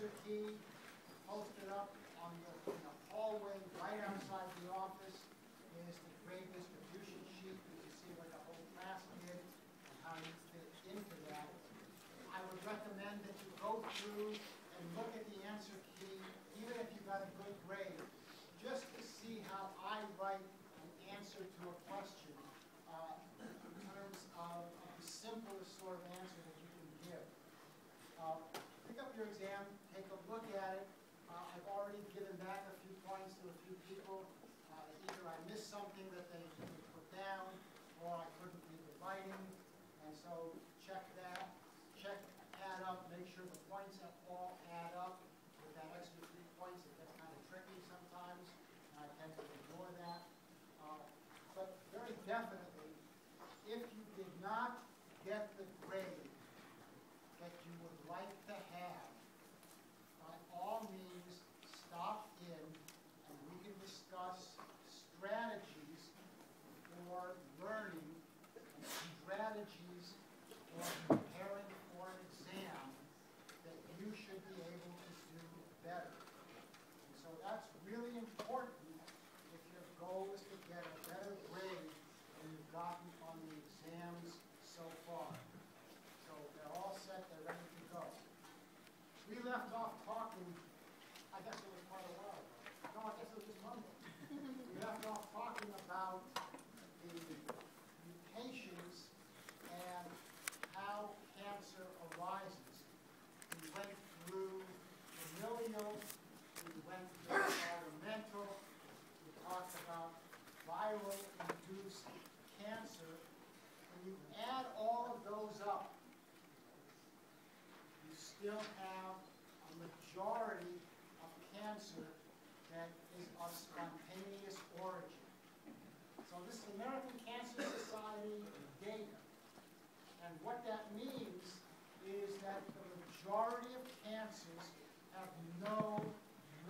answer key posted up on in the hallway right outside the office is the grade distribution sheet. You can see what the whole class did and how you fit into that. I would recommend that you go through and look at the answer key, even if you got a good grade, just to see how I write an answer to a question in terms of the simplest sort of answer that you can give. Pick up your exam, take a look at it. I've already given back a few points to a few people. Either I missed something that they put down, or I couldn't read the writing, and so check that. Check, add up, make sure the points all add up. With that extra 3 points, it gets kind of tricky sometimes, and I tend to ignore that. But very definitely, if you did not get the grade that you would like to have, by all means, stop in and we can discuss strategies for learning and strategies for preparing for an exam that you should be able to do better. And so that's really important if your goal is to get a better grade than you've gotten on the exams so far. So they're all set, they're ready to go. We left off talking, I guess it was quite a while ago. No, I guess it was just Monday. We left off talking about the mutations and how cancer arises. We went through familial, we went through environmental, we talked about viral-induced cancer. When you add all of those up, you still have a majority of cancer that is of spontaneous origin. So this is American Cancer Society data. And what that means is that the majority of cancers have no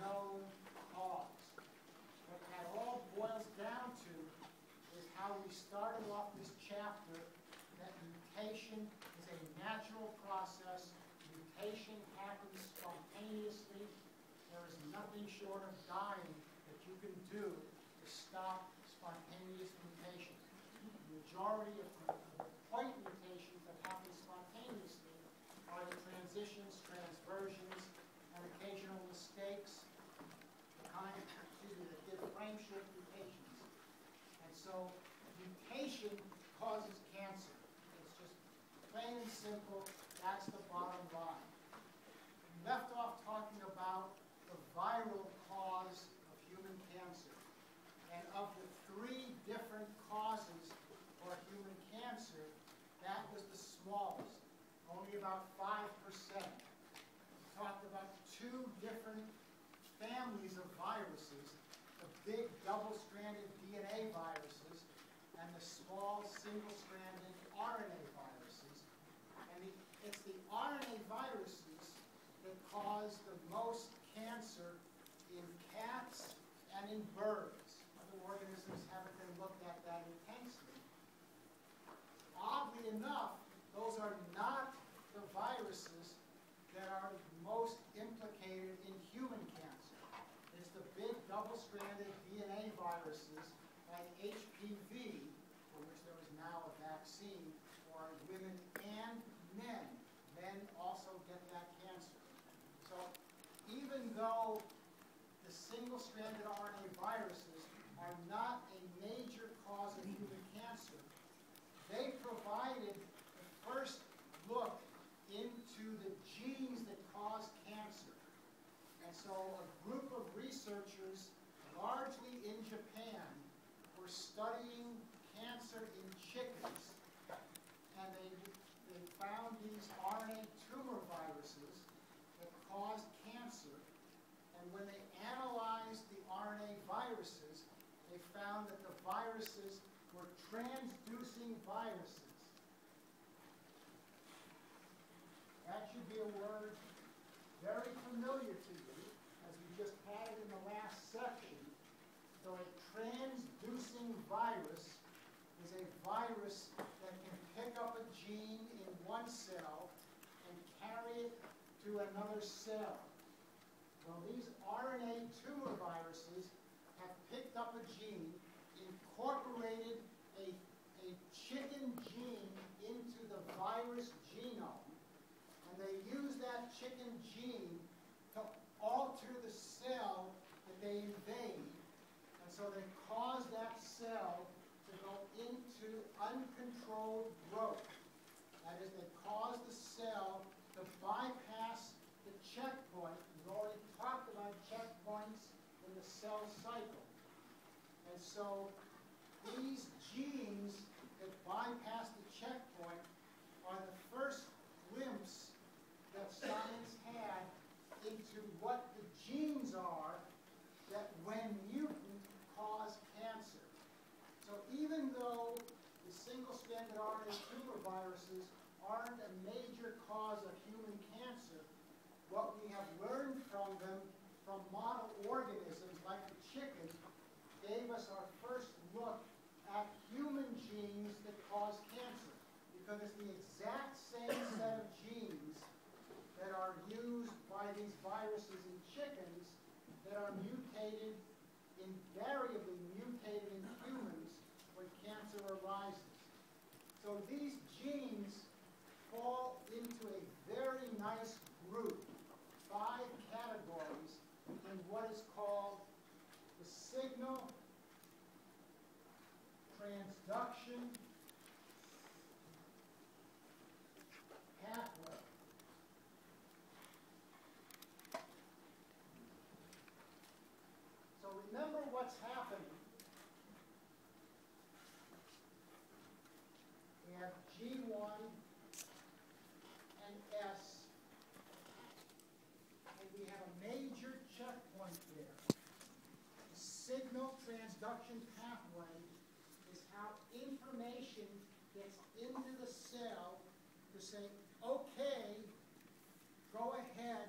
known cause. What that all boils down to is how we started off this chapter, that mutation is a natural process. Mutation happens spontaneously. There is nothing short of dying that you can do to stop spontaneous mutations. The majority of the point mutations that happen spontaneously are the transitions, transversions, and occasional mistakes, the kind, that give frame shift mutations. And so mutation causes cancer. It's just plain and simple. That's the bottom line. We left off talking about the viral cause of human cancer. And of the 3 different causes for human cancer, that was the smallest, only about 5%. We talked about 2 different families of viruses, the big double-stranded DNA viruses and the small single-stranded RNA viruses. And it's the RNA viruses that cause the most cancer in cats and in birds. Other organisms haven't been looked at that intensely. Oddly enough, those are not the viruses that are most implicated in human cancer. It's the big double-stranded DNA viruses like HPV, for which there is now a vaccine for women and men. Men also get that cancer. So even though the single-stranded RNA viruses are not a major cause of human cancer, they provided the first look into the genes that cause cancer. And so a group of researchers, largely in Japan, were studying cancer in chickens. And they found these RNA tumor viruses that caused cancer. And when they analyzed the RNA viruses, they found that the viruses were transducing viruses. That should be a word very familiar to you, as we just had it in the last section. So a transducing virus is a virus that can pick up a gene in one cell and carry it to another cell. Well, these RNA tumor viruses have picked up a gene, incorporated a chicken gene into the virus genome, and they use that chicken gene to alter the cell that they invade, and so they cause that cell to go into uncontrolled growth. That is, they cause the cell to bypass the checkpoint. We've already talked about checkpoints in the cell cycle. And so these genes that bypass the checkpoint are the first glimpse that science had into what the genes are that, when mutant, cause cancer. So even though the single-stranded RNA tumor viruses aren't a major cause of human cancer, what we have learned from them, from model organisms like the chicken, gave us our first look at human genes that cause cancer. Because it's the exact same set of genes that are used by these viruses in chickens that are mutated, invariably mutated in humans when cancer arises. So these genes fall into a very nice group, 5 categories, in what is called the signal transduction pathway. So remember what's happening. We have G1 and S, and we have a major checkpoint there. The signal transduction pathway is how information gets into the cell to say, okay, go ahead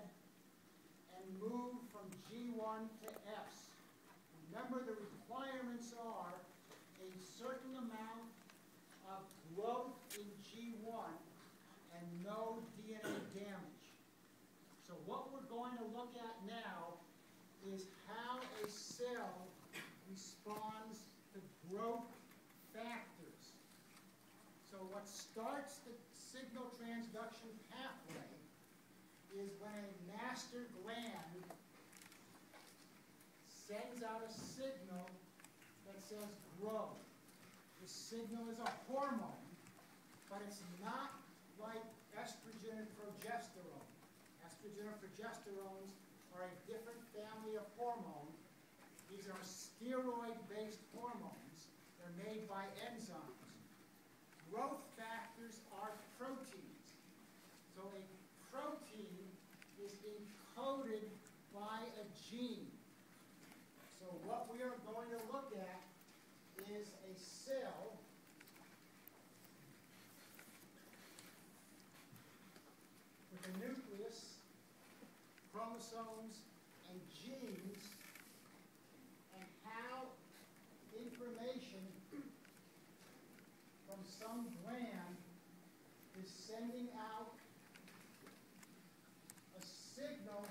and move from G1 to S. Remember, the requirements are a certain amount of growth in G1 and no DNA damage. So what we're going to look at now is how a cell responds to growth factors. So what starts the signal transduction pathway is when a master gland sends out a signal that says grow. The signal is a hormone, but it's not like estrogen and progesterone. Estrogen and progesterones are a different family of hormones. These are steroid-based hormones. They're made by enzymes. Growth factors are proteins. So a protein is encoded by a gene. So what we are going to look at is a cell with a nucleus, chromosomes, and genes, and how information from some gland is sending out a signal.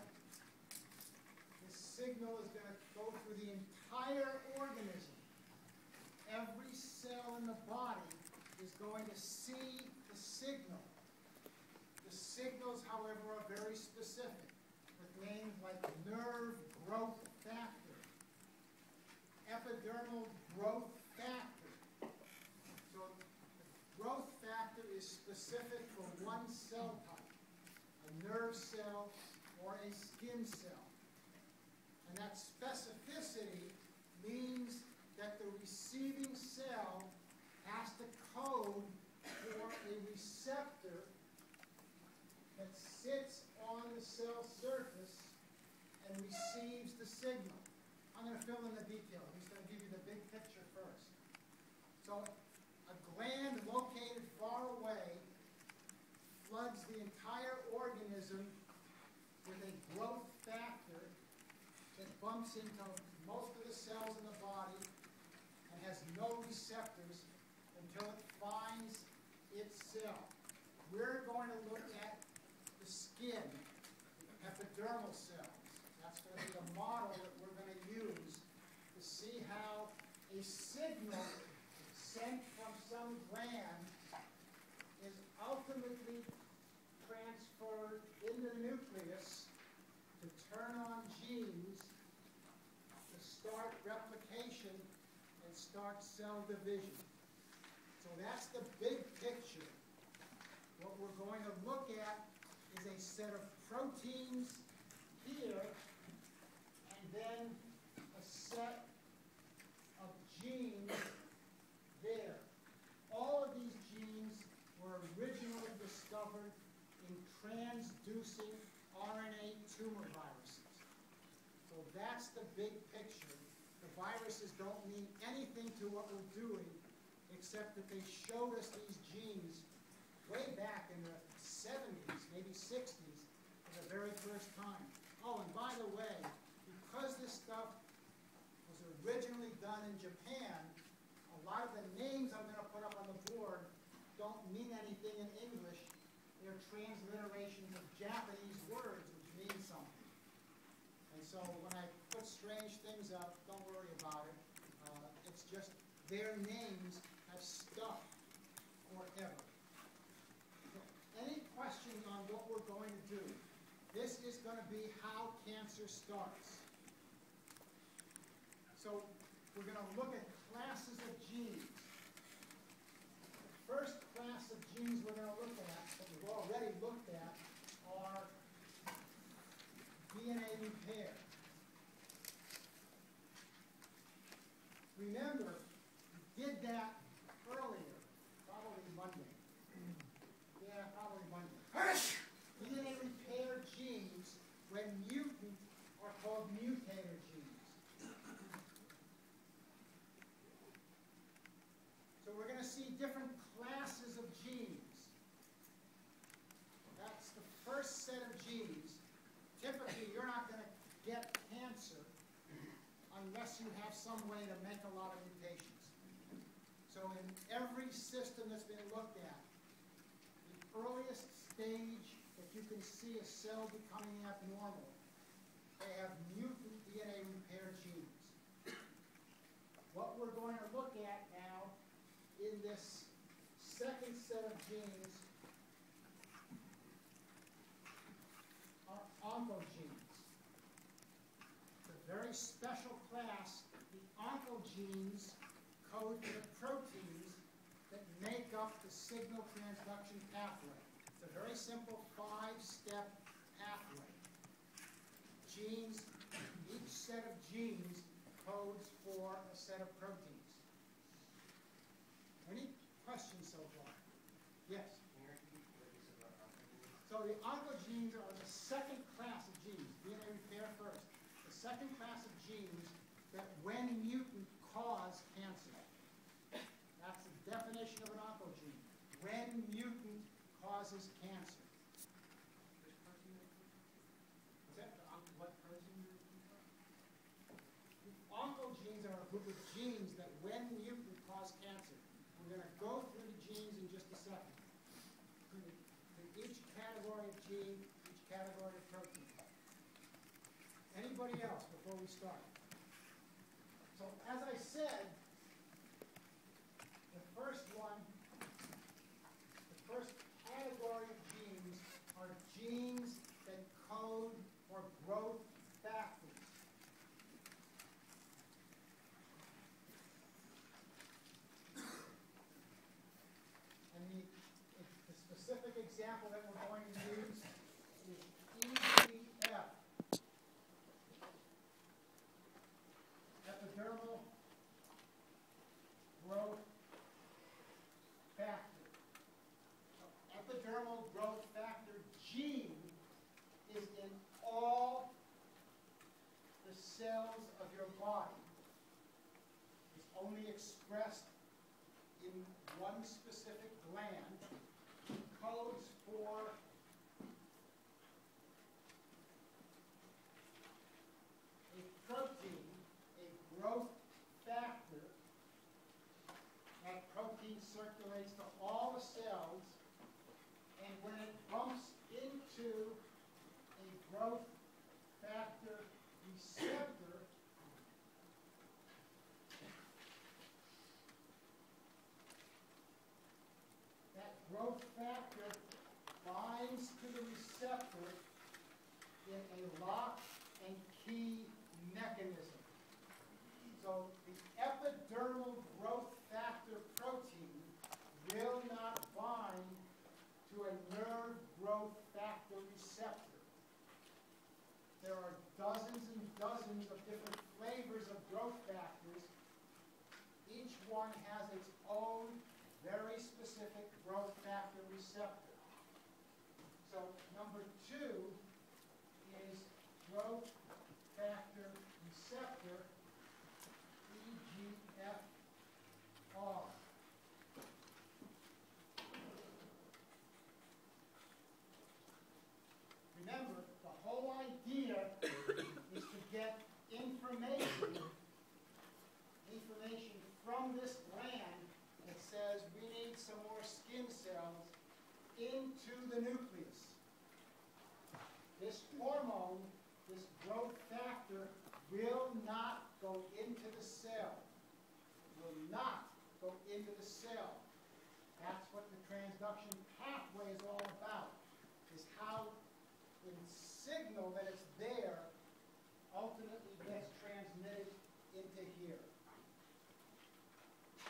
This signal is going to go through the entire organism. Every cell in the body is going to see the signal. The signals, however, are very specific, with names like nerve growth factor, epidermal growth factor. So the growth factor is specific for one cell type, a nerve cell or a skin cell. And that specificity means that the receiving cell has to code for a receptor that sits on the cell surface and receives the signal. I'm going to fill in the detail. I'm just going to give you the big picture first. So a gland located far away floods the entire organism with a growth factor that bumps into most of the cells in the body and has no receptors until it finds its cell. We're going to look at the skin, epidermal cells. That's going to be the model that we're going to use to see how a signal sent from some gland is ultimately transferred into the nucleus to turn on genes to start replication and start cell division. So that's the big picture. What we're going to look at is a set of proteins here, and then a set of genes there. All of these genes were originally discovered in transducing RNA tumor viruses. So that's the big picture. The viruses don't mean anything to what we're doing, except that they showed us these genes way back in the 70s, maybe 60s, for the very first time. Oh, and by the way, because this stuff was originally done in Japan, a lot of the names I'm going to put up on the board don't mean anything in English. They're transliterations of Japanese words, which mean something. And so when I put strange things up, don't worry about it. It's just their names have stuck forever. Any questions on what we're going to do? This is going to be how cancer starts. So we're going to look at classes of genes. The first class of genes we're going to look at, that we've already looked at, are DNA repair. Remember, we did that earlier, probably Monday. Yeah, probably Monday. DNA repair genes, when mutant, are called mutator genes. So we're going to see different classes of genes. That's the first set of genes. Typically, you're not going to get cancer unless you have some way to make a lot of mutations. So in every system that's been looked at, the earliest stage that you can see a cell becoming abnormal, they have mutant DNA repair genes. What we're going to look at now in this second set of genes are oncogenes. It's a very special class. The oncogenes code for the proteins that make up the signal transduction pathway. It's a very simple 5-step pathway. Genes, each set of genes codes for a set of proteins. Any questions so far? Yes? So the oncogenes are the second class of genes. DNA repair first. The second class of genes that, when mutant, cause cancer. That's the definition of an oncogene. When mutant causes cancer. What's that? What protein? Oncogenes are a group of genes that, when mutant, cause cancer. We're going to go through the genes in just a second. Each category of gene, each category of protein. Anybody else before we start? So as I said, the first category of genes are genes that code for growth factors. And the specific example that we're going to use is EGF, epidermal growth factor. Epidermal growth factor gene is in all the cells of your body. It's only expressed in one specific gland. It codes for a protein, a growth factor. That protein circulates to all the cells, and when it bumps into a growth factor growth factor binds to the receptor in a lock and key mechanism. So the epidermal growth factor protein will not bind to a nerve growth factor receptor. There are dozens and dozens of different flavors of growth factors. Each one has its own very specific growth factor receptor. So number 2 is growth factor receptor, EGFR. Remember, the whole idea is to get information from this gland that says we need some more skin cells into the nucleus. This hormone, this growth factor, will not go into the cell. Will not go into the cell. That's what the transduction pathway is all about, is how the signal that it's there ultimately gets transmitted into here.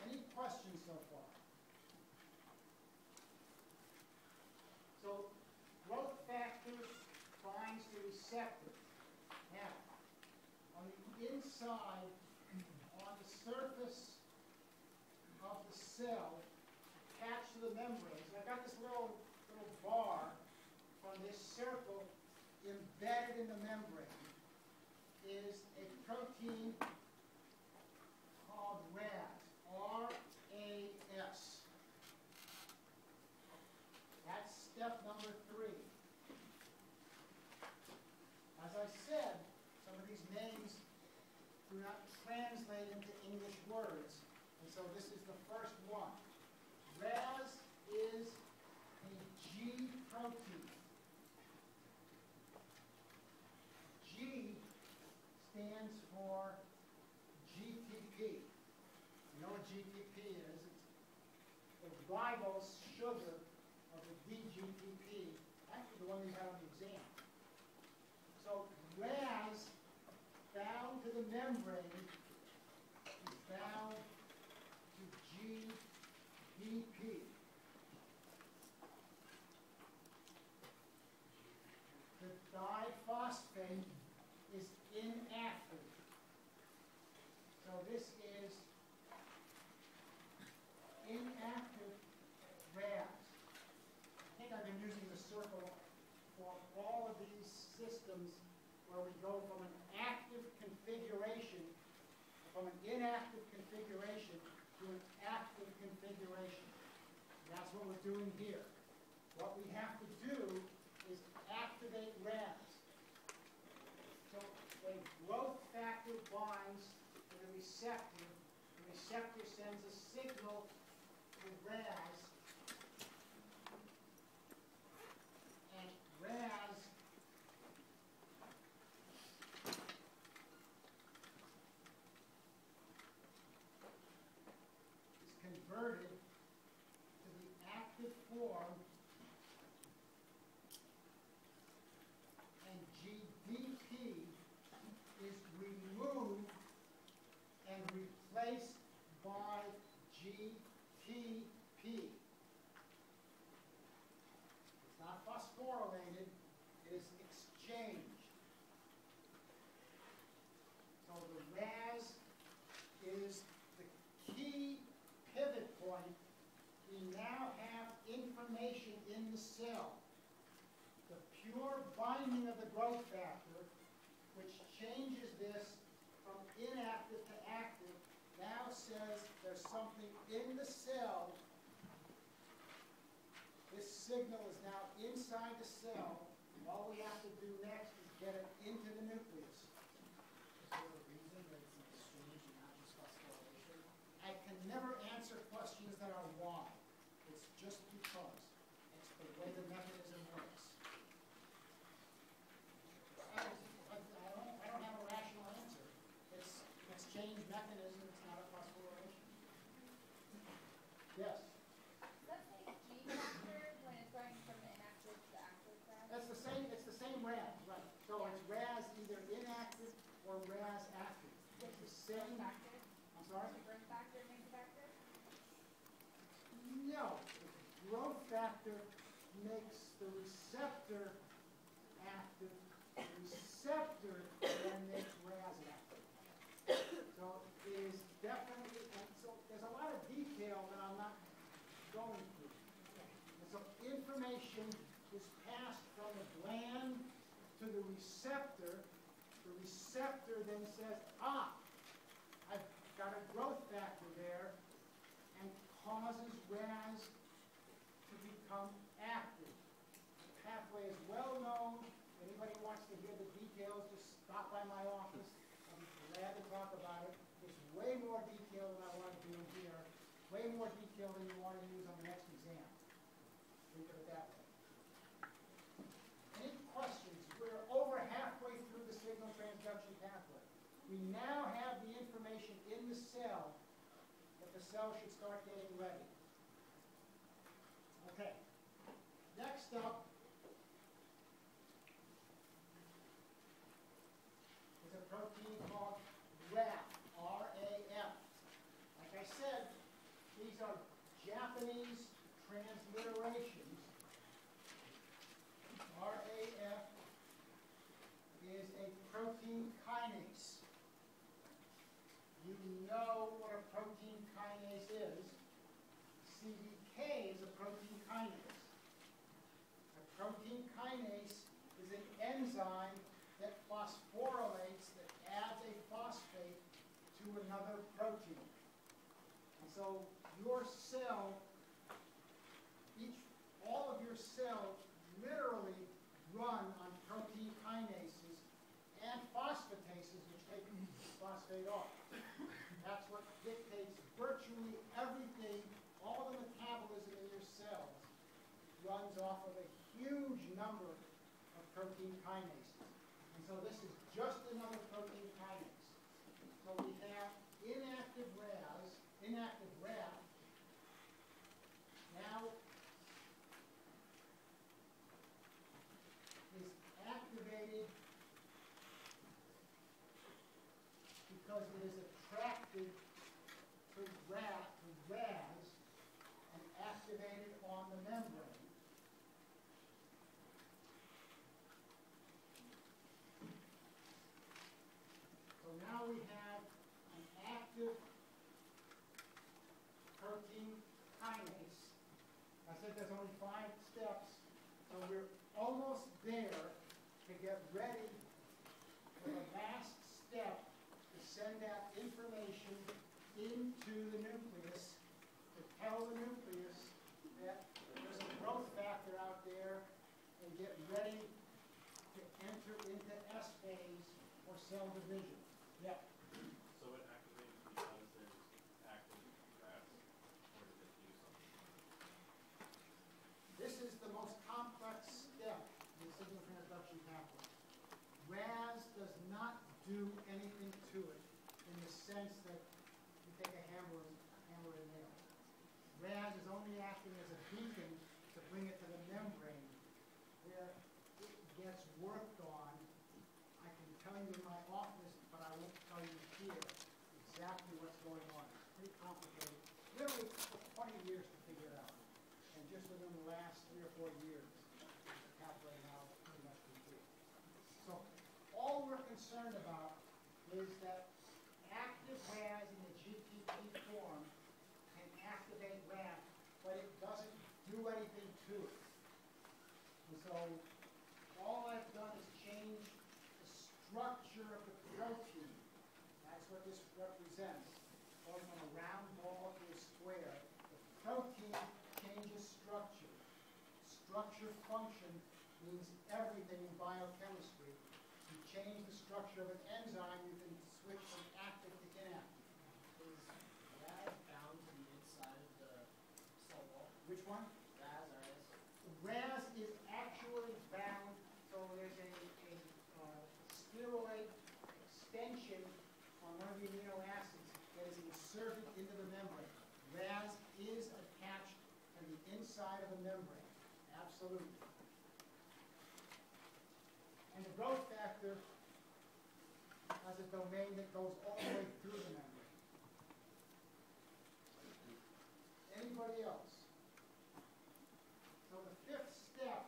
Any questions so far? So, growth factor binds to receptor. Now, on the inside, on the surface of the cell, attached to the membranes, I've got this little bar from this circle embedded in the membrane, is a protein called RAS. R-A-S. That's step number 3. As I said, some of these names do not translate into English words, and so this is the first one. RAS is a G protein. G stands for GTP. You know what GTP is? It's the ribose sugar of the DGTP, actually the one we had on the exam. So RAS bound to the membrane is bound to GDP. The diphosphate is inactive. So this is inactive RAS. I think I've been using the circle for all of these systems where we go from an active configuration, from an inactive configuration to an active configuration. That's what we're doing here. What we have to do is activate RAS. So a growth factor binds to the receptor. The receptor sends a signal to RAS, and RAS is converted to the active form, and GDP is removed and replaced by GTP. It's not phosphorylated, it is exchanged. So the RAS is the key pivot point. We now have information in the cell. The pure binding of the growth factor, which changes this from inactive to active, now says there's something in the cell. This signal is now inside the cell. All we have to do next is get it into the nucleus. Is there a reason that it's an exchange and not just phosphorylation? I can never answer questions that are why. It's just because. It's the way the mechanism works. I don't have a rational answer. It's an exchange mechanism. It's not a phosphorylation. Yes? Does that say G or RAS active. It's the same. Factor? I'm sorry? Is it growth factor, main factor? No. The growth factor makes the receptor active. The receptor then makes RAS active. So it is definitely, and so there's a lot of detail that I'm not going through. And so information is passed from the gland to the receptor. The receptor then says, I've got a growth factor there, and causes RAS to become active. The pathway is well known. If anybody wants to hear the details, just stop by my office. I'll be glad to talk about it. It's way more detail than I want to do in here. Way more detail than you want to use on the next exam. Think of it that way. Any questions? We're over halfway through the signal transduction pathway. We now have the information in the cell that the cell should start getting ready. Okay. Next up is a protein called RAF, R-A-F. Like I said, these are Japanese transliterations. RAF is a protein kinase. You know what a protein kinase is. CDK is a protein kinase. A protein kinase is an enzyme that phosphorylates, that adds a phosphate to another protein. And so your cell, all of your cells literally run on protein kinases and phosphatases, which take phosphate off. That's what dictates virtually everything. All the metabolism in your cells runs off of a huge number of protein kinases. And so this is just another protein kinase. So we have inactive RAS, inactive RAF. Now is activated because it is attracted to RAS and activated on the membrane. So now we have an active protein kinase. I said there's only 5 steps, so we're almost there to get ready for the last step to send that information into the nucleus to tell the nucleus that there's a growth factor out there and get ready to enter into S phase or cell division. Yeah. So it activates because there's active RAS, or does it do something? This is the most complex step in the signal transduction pathway. RAS does not do anything to it in the sense that you take a hammer and nail. RAS is only acting as a beacon to bring it to the membrane where it gets worked on. I can tell you in my office, but I won't tell you here exactly what's going on. It's pretty complicated. Literally, it took 20 years to figure it out. And just within the last 3 or 4 years, the pathway now is pretty much complete. So all we're concerned about is that active RAS in the GTP form can activate RAF, but it doesn't do anything to it. And so all I've done is change the structure of the protein. That's what this represents. Going from a round ball to a square. The protein changes structure. Structure function means everything in biochemistry. You change the structure of an enzyme, you can switch from active to inactive. Is RAS bound to the inside of the cell wall? Which one? RAS, RS? RAS is actually bound, so there's a steroid extension on one of the amino acids that is inserted into the membrane. RAS is attached to the inside of the membrane. Absolutely. And the growth factor, as has a domain that goes all the way through the membrane. Anybody else? So the fifth step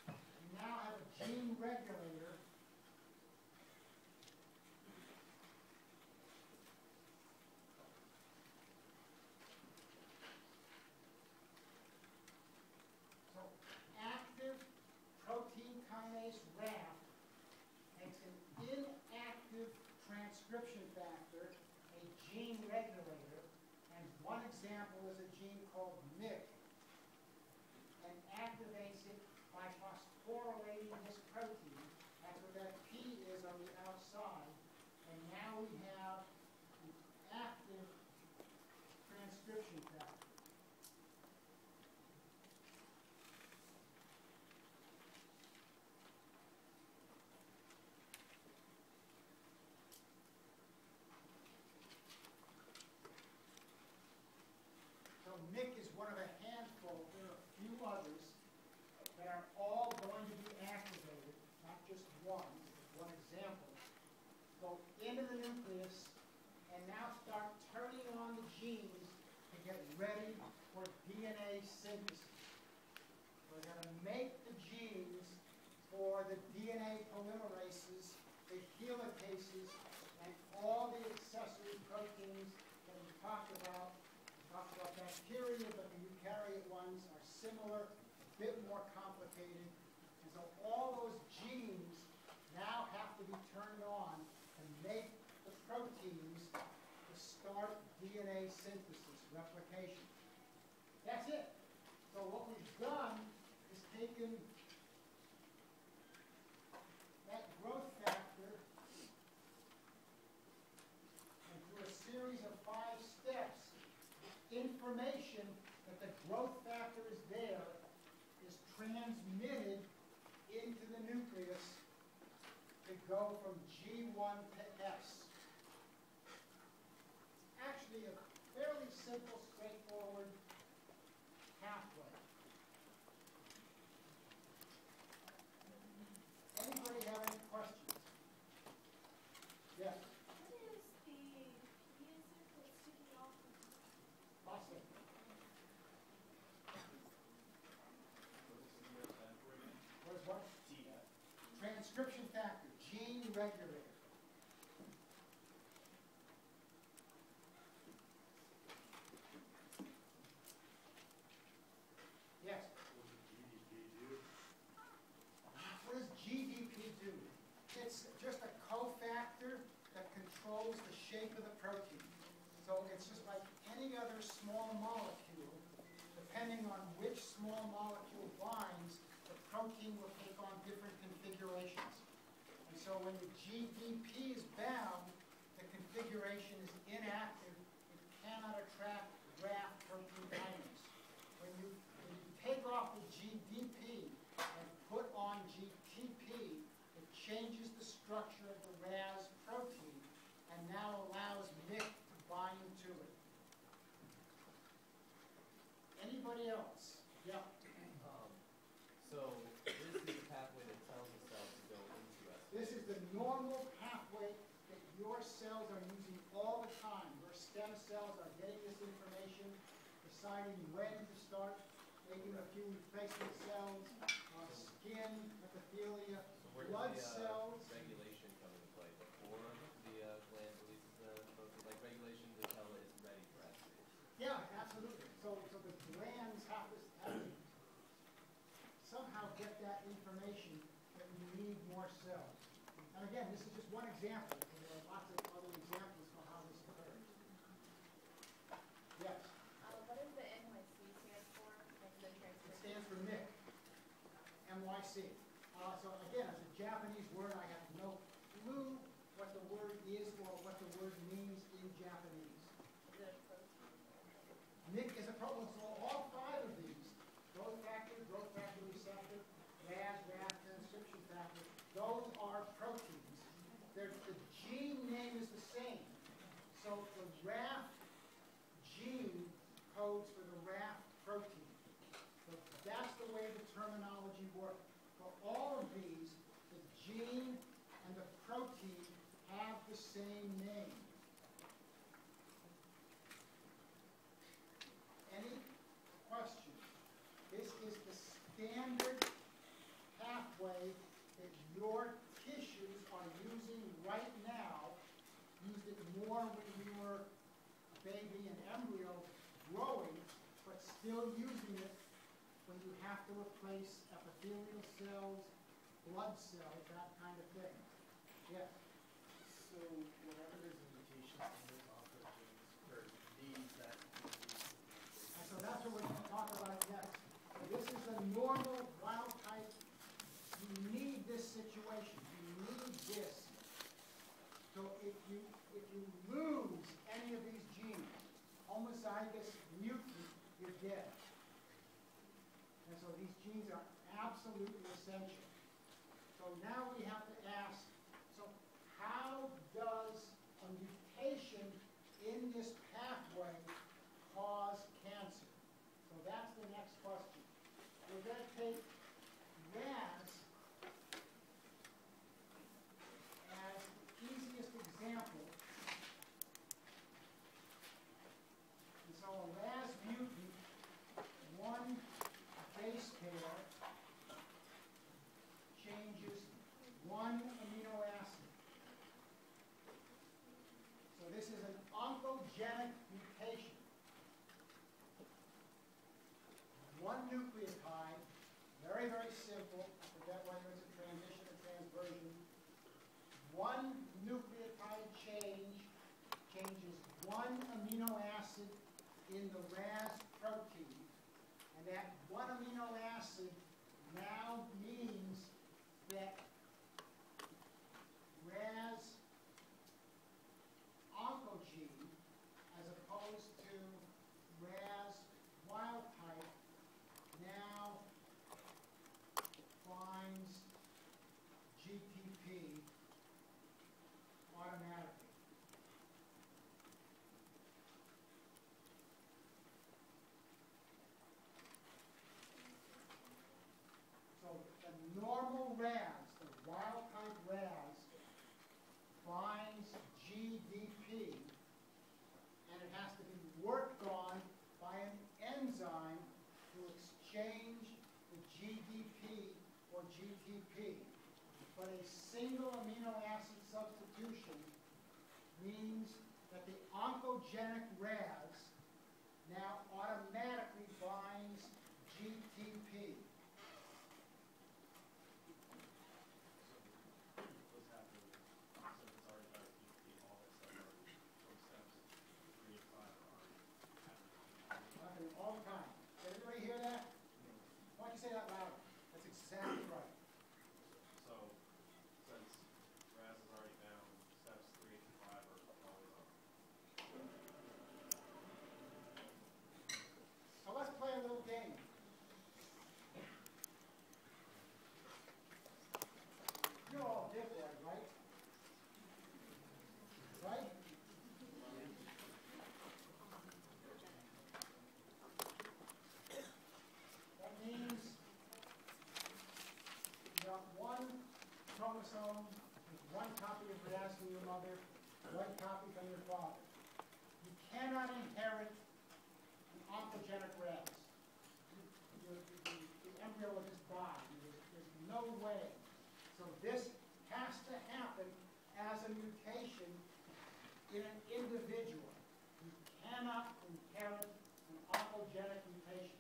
we now have a gene regulator. So active protein kinase RAF makes an inactive transcription factor a gene regulator, and one example is a gene called MYC, and activates it by phosphorylating this protein. That's what that P is on the outside, and now we have an active transcription factor. So MYC is one of a handful, there are a few others that are all going to be activated, not just one example. Go into the nucleus and now start turning on the genes to get ready for DNA synthesis. We're going to make the genes for the DNA polymerases, the helicases, and all the accessory proteins that we talked about. We talked about bacteria, but the eukaryote ones are similar, a bit more complicated. And so all those genes now have to be turned on to make the proteins to start DNA synthesis, replication. That's it. So what we've done is taken that growth factor and through a series of 5 steps, information that the growth factor is there is transmitted into the nucleus to go from G1 to S. Actually, a fairly simple, straightforward pathway. Anybody have any questions? Yes, What is the P insert that's sticking off of Boston. What is what? Transcription factor, gene regulator. Yes. What does GDP do? It's just a cofactor that controls the shape of the protein. So it's just like any other small molecule. Depending on which small molecule binds, the protein will take on different configurations. And so when the GDP is bound, the configuration is inactive. It cannot attract RAF protein kinase. When you take off the GDP and put on GTP, it changes the structure of the RAS protein and now allows MYC to bind to it. Anybody else? Yeah. So this is the pathway that tells the cell to go into S. This is the normal pathway that your cells are using all the time. Your stem cells are getting this information, deciding when to start making a few replacement cells, skin, epithelia, So where blood does the cells. regulation come into play? Before the gland releases the protein, like regulation to tell it it's ready for S phase. Yeah, absolutely. So the glands have to somehow get that information that you need more cells. And again, this is just one example. There are lots of other examples for how this occurs. Yes, what does the NYC stand for? Like the it transcription? stands for MYC, MYC. So again, it's a Japanese word. I have no clue what the word is or what the word means in Japanese. Is it a protein? MYC is a protein, so all 5 of these, growth factor receptor, RAS transcription factor, those are proteins. The gene name is the same. So the RAF gene codes for the RAF protein. gene and the protein have the same name. Any questions? This is the standard pathway that your tissues are using right now. Used it more when you were a baby and embryo growing, but still using it when you have to replace epithelial cells, blood cells, that kind of thing. Yes? So whenever there's a mutation in those oncogenes or these that And so that's what we're going to talk about next. So this is a normal wild type. You need this situation. You need this. So if you lose any of these genes, homozygous mutant, you're dead. And so these genes are absolutely essential. So now we have to ask, so how does a mutation in this pathway cause cancer? So that's the next question. We're going to take RAS as the easiest example. And so a RAS mutant, one base pair changes one amino acid. So this is an oncogenic mutation. One nucleotide, very, very simple. I forget whether it's a transition or transversion. One nucleotide changes one amino acid in the RAS protein. And that one amino acid now means that RAS oncogene, as opposed to RAS wild type, now binds GTP automatically. So the normal RAS, the wild type RAS, binds GDP, and it has to be worked on by an enzyme to exchange the GDP or GTP. But a single amino acid substitution means that the oncogenic RAS now automatically binds GTP. What's happening, since it's already got a GP, all that stuff already from steps 3 and 5 are already happening. Happening all the time. Did everybody hear that? Why don't you say that louder? That's exactly right. So, since RAS is already bound, steps 3 and 5 are always on. So let's play a little game. You're all diploid, right? Right? That means you got one chromosome with one copy of RAS from your mother, one copy from your father. You cannot inherit an oncogenic RAS. The embryo will just die. There's no way. So this has to happen as a mutation in an individual. You cannot inherit an oncogenic mutation.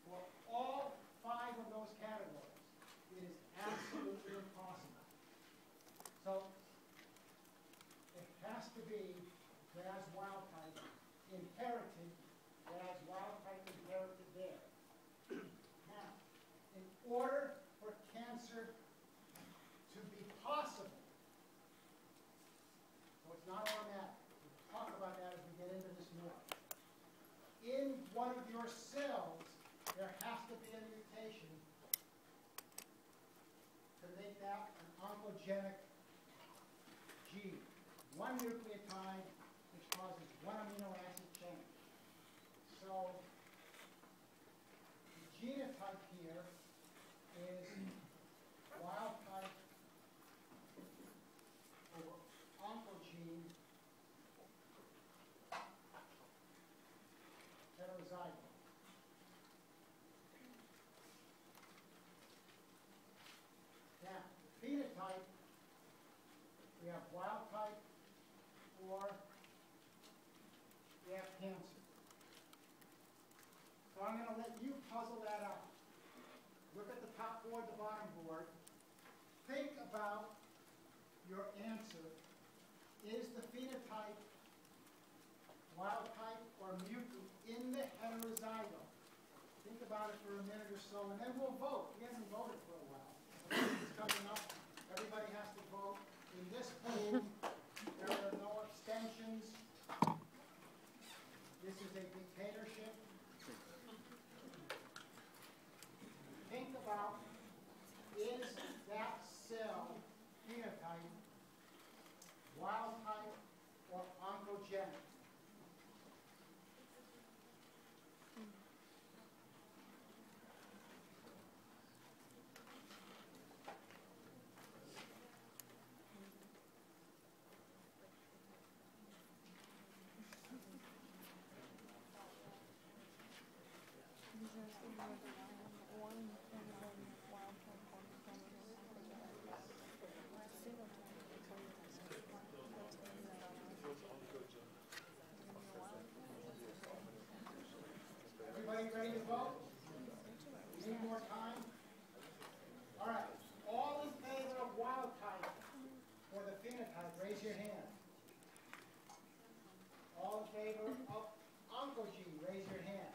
For all 5 of those categories, it is absolutely impossible. So it has to be RAS wild type inherited, RAS wild type inherited there. Now, in order for cancer to be possible, so it's not automatic. We'll talk about that as we get into this more. In one of your cells, there has to be a mutation to make that an oncogenic gene. One nucleotide which causes one amino acid change. So the genotype here is wild type cancer. So I'm going to let you puzzle that out. Look at the top board, the bottom board. Think about your answer. Is the phenotype wild type or mutant in the heterozygote? Think about it for a minute or so, and then we'll vote. We haven't voted for a while. It's coming up. Everybody has to vote. In this pool, there are no abstentions. This is a dictatorship. Think about, is that cell phenotype wild type or oncogenic? Everybody ready to vote? Need more time? All right. All in favor of wild type for the phenotype, raise your hand. All in favor of oncogene, raise your hand.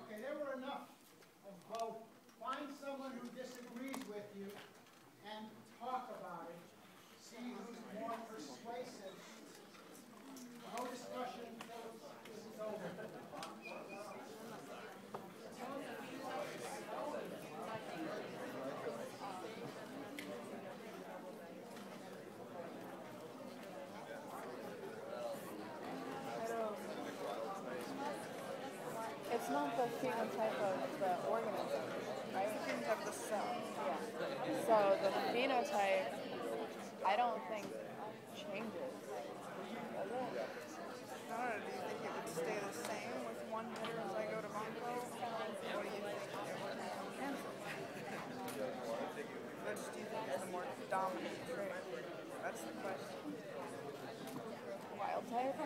Okay, there were enough of both. Find someone who disagrees with you and talk about it. See who's more persuasive. No discussion until this is over. It's not the phenotype of the organism, right? It's the phenotype of the cell. Yeah. So the phenotype, I don't think changes, does it? I don't know, do you think it would stay the same with one heterozygote of onco? Or do you think it would become cancer? Which do you think is the more dominant trait? That's the question. Wild type?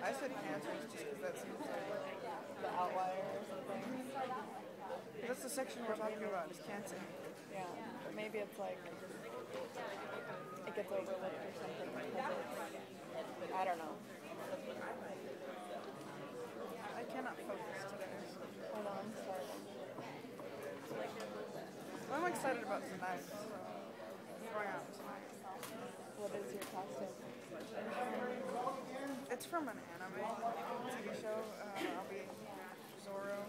I said cancer just because that seems like The outlier or something? that's the section we're talking about is cancer. Yeah. But maybe it's like, it gets overlooked or something because it's, I don't know. I cannot focus today. Hold on, I'm starting. Well, I'm excited about tonight. So going out tonight. What is your costume? It's from an anime TV show. I'll be Zoro.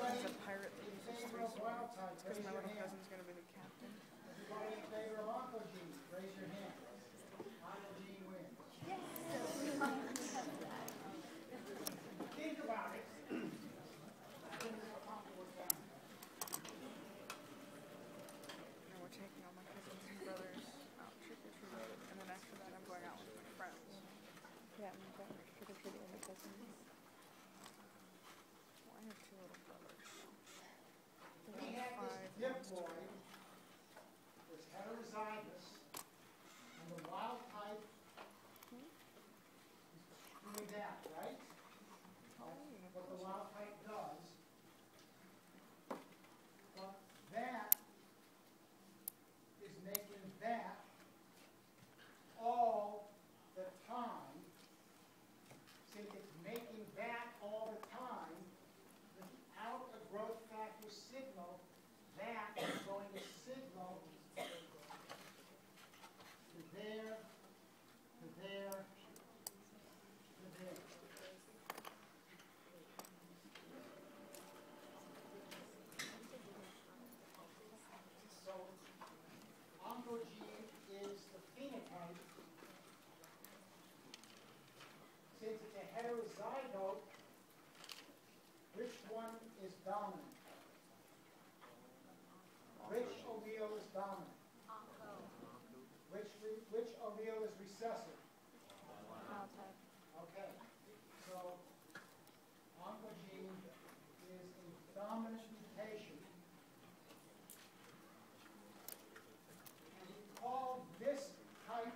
He's a pirate that uses 3 swords. It's because my little cousin's going to be the captain. Everybody in favor of oncogene, raise your hand. Oncogene wins. Think about it. And we're taking all my cousins and brothers out trick-or-treating. And then after that, I'm going out with my friends. Yeah, I'm going trick-or-treating with my cousins. Well, I have 2 little brothers. We had this diploid was heterozygous, and the wild type is doing that, right? What the wild type does. But that is making that all the time. Since it's making that all the time, without a growth factor signal, that is going to signal to there, to there, to there. So, oncogene is the phenotype. Since it's a heterozygote, which one is dominant? Which allele is dominant? Which allele is recessive? Wild type. Okay, so oncogene is a dominant mutation. And we call this type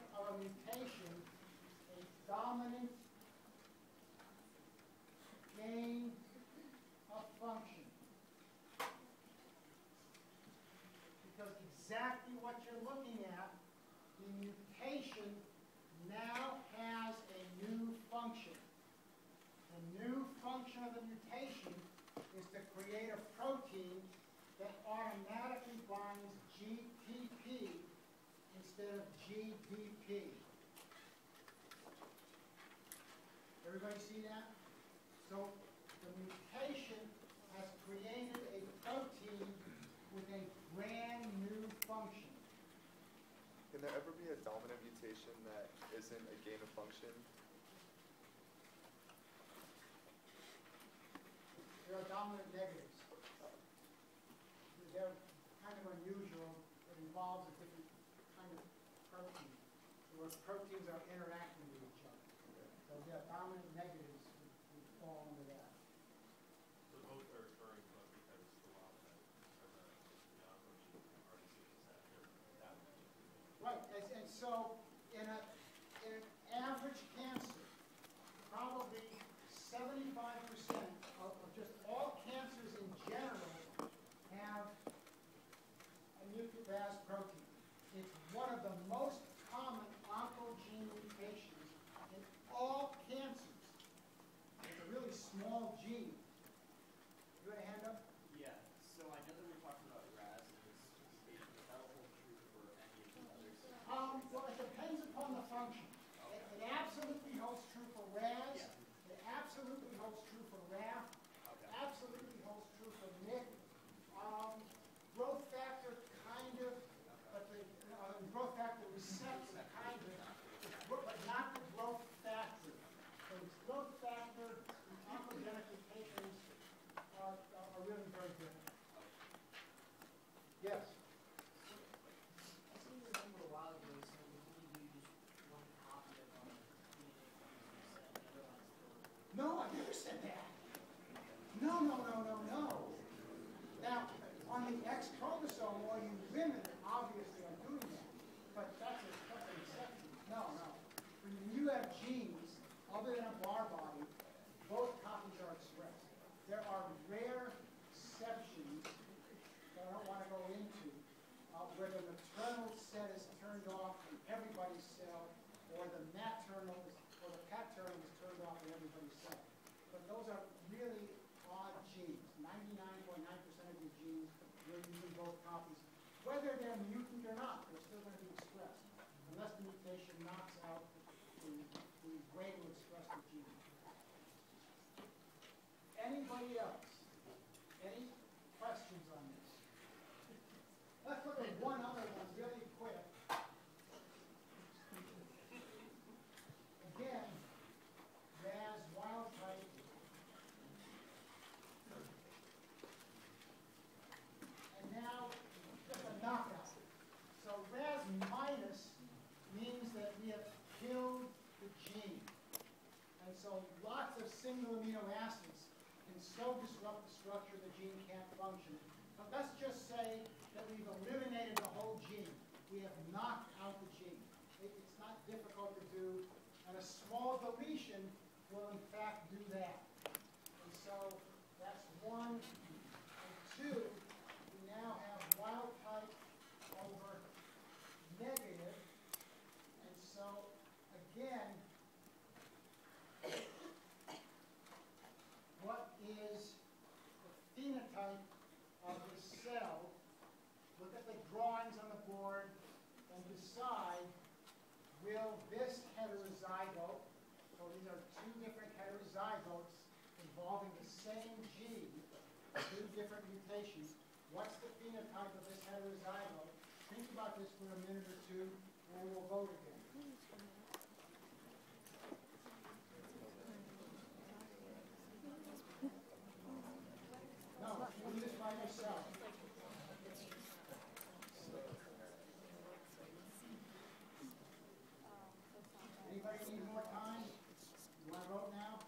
mutation now has a new function. The new function of the mutation is to create a protein that automatically binds GTP instead of GDP. Everybody see that? So the mutation has created a protein with a brand new function. Can there ever be a dominant mutation that isn't a gain of function? There are dominant negatives. They're kind of unusual. It involves a different kind of protein, where proteins are interacting with each other. So there are dominant negatives would fall under that. So both are occurring, but because the wild type or the oncogene already sees that they're that many. Right, and so in an average cancer, probably 75% of just all cancers in general have a mutant Ras protein. It's one of the most common oncogene mutations in all cancers. It's a really small gene. You want a hand up? Yeah, so I know that we're talking about RAS and its mutation, but that will hold true for any of the others. Well, it depends upon the function. It absolutely holds true for RAS. Yeah. It absolutely holds true for RAF. Okay. Absolutely holds true for MYC. Growth factor, kind of, but the growth factor receptor, kind of, but not the growth factor. So the growth factor and oncogenic mutations are really very different. Yes? I seem to remember a while ago you said we only use one copy of our DNA from the other one's still. No, I never said that. No. Now, on the X chromosome, all you women obviously are doing that, but that's an exception. No. When you have genes, other than a bar body, both copies are expressed. There are rare exceptions that I don't want to go into, where the maternal set is turned off in everybody's cell, or the maternal or the paternal is turned off in everybody's cell. But those are really odd genes. 99.9% of your genes, you're using both copies. Whether they're mutant or not, they're still going to be expressed, unless the mutation knocks out the way to express the gene. Anybody else? Any questions on this? Let's look at one other one really quick. Again, Ras wild type. And now, just a knockout. So Ras minus means that we have killed the gene. And so lots of single amino acids can so disrupt the structure the gene can't function. But let's just say that we've eliminated the whole gene. We have knocked out the gene. It's not difficult to do, and a small deletion will in fact do that. And so that's 1 and 2. We now have wild type over negative. And so again, what is the phenotype of the cell? Look at the drawings on the board and decide, will this heterozygote, so these are two different heterozygotes involving the same gene, two different mutations, what's the phenotype of this heterozygote? Think about this for a minute or two, and we'll vote again. No, you do this by yourself. Anybody need more time? You want to vote now?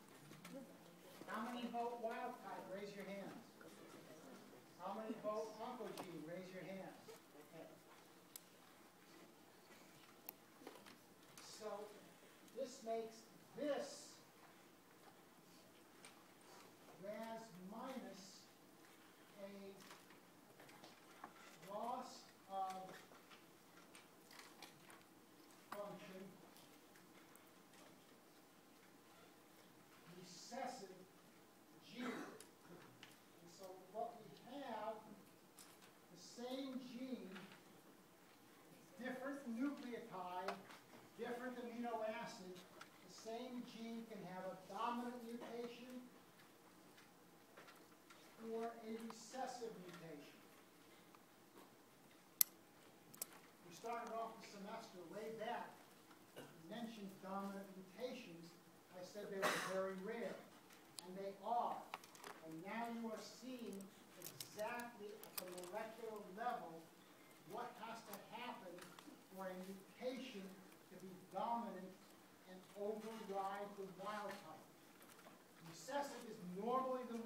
How many vote wild type? Raise your hands. How many vote oncogene? Raise your hands. Okay. So this makes this Ras minus a loss of same gene can have a dominant mutation or a recessive mutation. We started off the semester way back, mentioned dominant mutations. I said they were very rare, and they are. And now you are seeing exactly at the molecular level what has to happen for a mutation to be dominant and override the wild type. Recessive is normally the